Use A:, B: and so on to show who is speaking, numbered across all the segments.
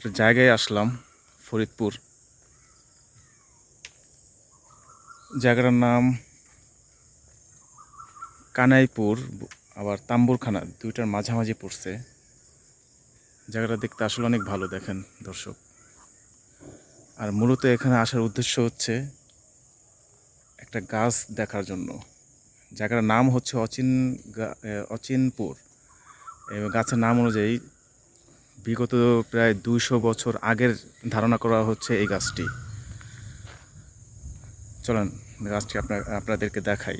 A: একটা জায়গায় আসলাম, ফরিদপুর। জায়গাটার নাম কানাইপুর, আবার তাম্বুরখানা, দুইটার মাঝামাঝি পড়ছে। জায়গাটা দেখতে আসলে অনেক ভালো, দেখেন দর্শক। আর মূলত এখানে আসার উদ্দেশ্য হচ্ছে একটা গাছ দেখার জন্য। জায়গাটার নাম হচ্ছে অচিনপুর। এবং গাছের নাম অনুযায়ী বিগত প্রায় 200 বছর আগের ধারণা করা হচ্ছে এই গাছটি। চলেন গাছটি আপনাদেরকে দেখাই।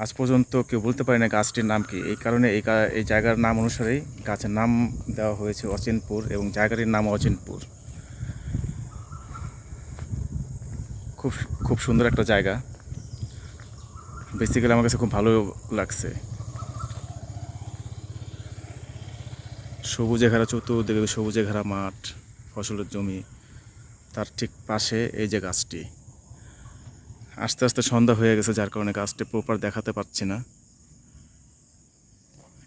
A: আজ পর্যন্ত কেউ বলতে পারে না গাছটির নাম কি। এই কারণে এই জায়গার নাম অনুসারেই গাছের নাম দেওয়া হয়েছে অচিনপুর, এবং জায়গাটির নাম অচিনপুর। খুব খুব সুন্দর একটা জায়গা। বেসিক্যালি আমার কাছে খুব ভালো লাগছে। সবুজে ঘেরা, চতুর্দিকে সবুজে ঘেরা মাঠ, ফসলের জমি, তার ঠিক পাশে এই যে গাছটি। আস্তে আস্তে সন্ধ্যা হয়ে গেছে, যার কারণে গাছটি প্রপার দেখাতে পারছি না।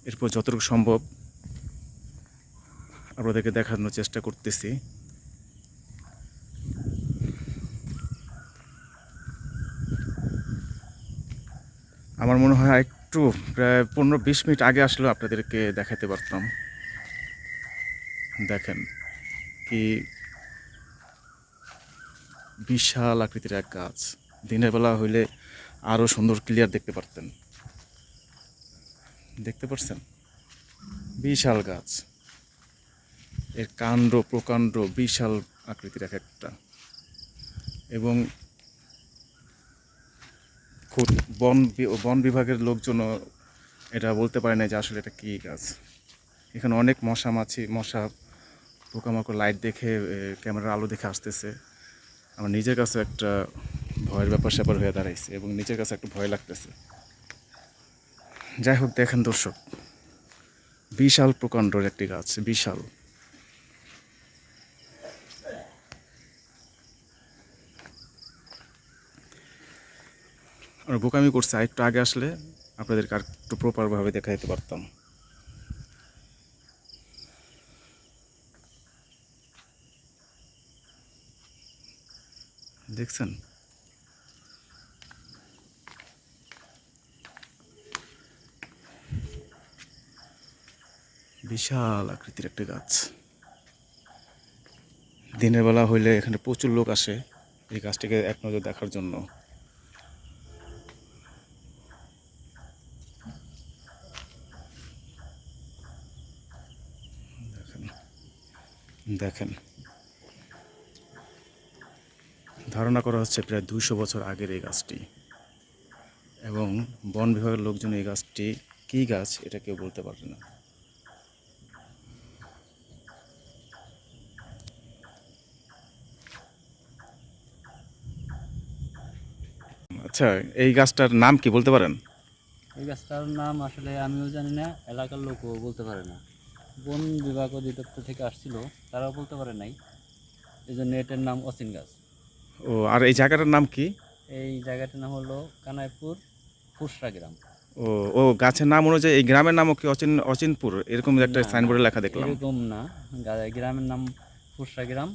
A: এরপর যতটুকু সম্ভব আপনাদেরকে দেখানোর চেষ্টা করতেছি। আমার মনে হয় একটু প্রায় 15-20 মিনিট আগে আসলেও আপনাদেরকে দেখাতে পারতাম। দেখেন কি বিশাল আকৃতির এক গাছ। দিনের বেলা হইলে আরও সুন্দর ক্লিয়ার দেখতে পারতেন। দেখতে পাচ্ছেন বিশাল গাছ, এর কাণ্ড প্রকাণ্ড বিশাল আকৃতির এক একটা। এবং খুব বন বিভাগের লোকজনও এটা বলতে পারে না যে আসলে এটা কী গাছ। এখানে অনেক মশা পোকামাকড় লাইট দেখে, ক্যামেরার আলো দেখে আসতেছে। আমার নিজের কাছে একটা ভয়ের ব্যাপার হয়ে দাঁড়াইছে, এবং নিজের কাছে একটু ভয় লাগতেছে। যাই হোক, দেখেন দর্শক, বিশাল প্রকাণ্ডর একটি গাছ, বিশাল। আর বোকামি করছে, আর একটু আগে আসলে আপনাদেরকে আর একটু প্রপারভাবে দেখা দিতে পারতাম। দেখছেন বিশাল আকৃতির একটা গাছ। দিনের বেলা হইলে এখানে প্রচুর লোক আসে এই গাছটিকে এক নজর দেখার জন্য। দেখেন দেখেন, ধারণা করা হচ্ছে প্রায় 200 বছর আগের এই গাছটি, এবং বন বিভাগের লোকজন এই গাছটি কী গাছ এটা কেউ বলতে পারে না। আচ্ছা, এই গাছটার নাম কি বলতে পারেন?
B: এই গাছটার নাম আসলে আমিও জানি না, এলাকার লোকও বলতে পারে না। বন বিভাগ অধিদপ্তর থেকে আসছিল, তারাও বলতে পারে নাই। এই জন্য এটার নাম অচিন গাছ।
A: ও, আর এই জায়গাটার নাম কি?
B: এই জায়গাটার নাম হলো কানাইপুর ফুসরা গ্রাম।
A: ও ও গাছের নাম অনুযায়ী এই গ্রামের নামও কি অচিনপুর, এরকম একটা
B: না না,
A: সাইনবোর্ডে লেখা দেখলাম।
B: এরকম না। গ্রামের নাম ফুসরা গ্রাম,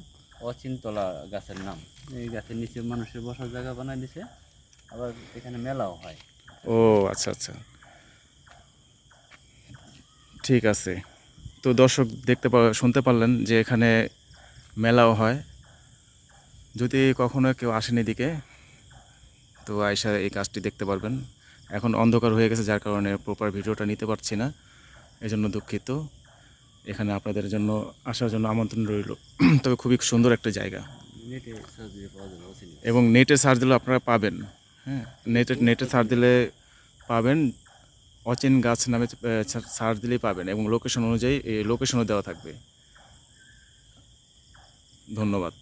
B: অচিনতলা গাছের নাম। এই গাছের নিচে মানুষের বসার জায়গা বানাই দিছে, আবার এখানে মেলাও হয়।
A: ও আচ্ছা আচ্ছা, ঠিক আছে। তো দর্শক শুনতে পারলেন যে এখানে মেলাও হয়। যদি কখনো কেউ আসেন এদিকে, তো আয়সা এই কাজটি দেখতে পারবেন। এখন অন্ধকার হয়ে গেছে, যার কারণে প্রপার ভিডিওটা নিতে পারছি না, এজন্য দুঃখিত। এখানে আপনাদের জন্য আসার জন্য আমন্ত্রণ রইল। তবে খুবই সুন্দর একটা জায়গা,
B: নেটে সার্চ দিলে পাওয়া যাবে অচিন গাছ।
A: এবং নেটে সার্চ দিলে আপনারা পাবেন। হ্যাঁ, নেটে সার্চ দিলে পাবেন, অচিন গাছ নামে সার্চ দিলেই পাবেন, এবং লোকেশন অনুযায়ী লোকেশনও দেওয়া থাকবে। ধন্যবাদ।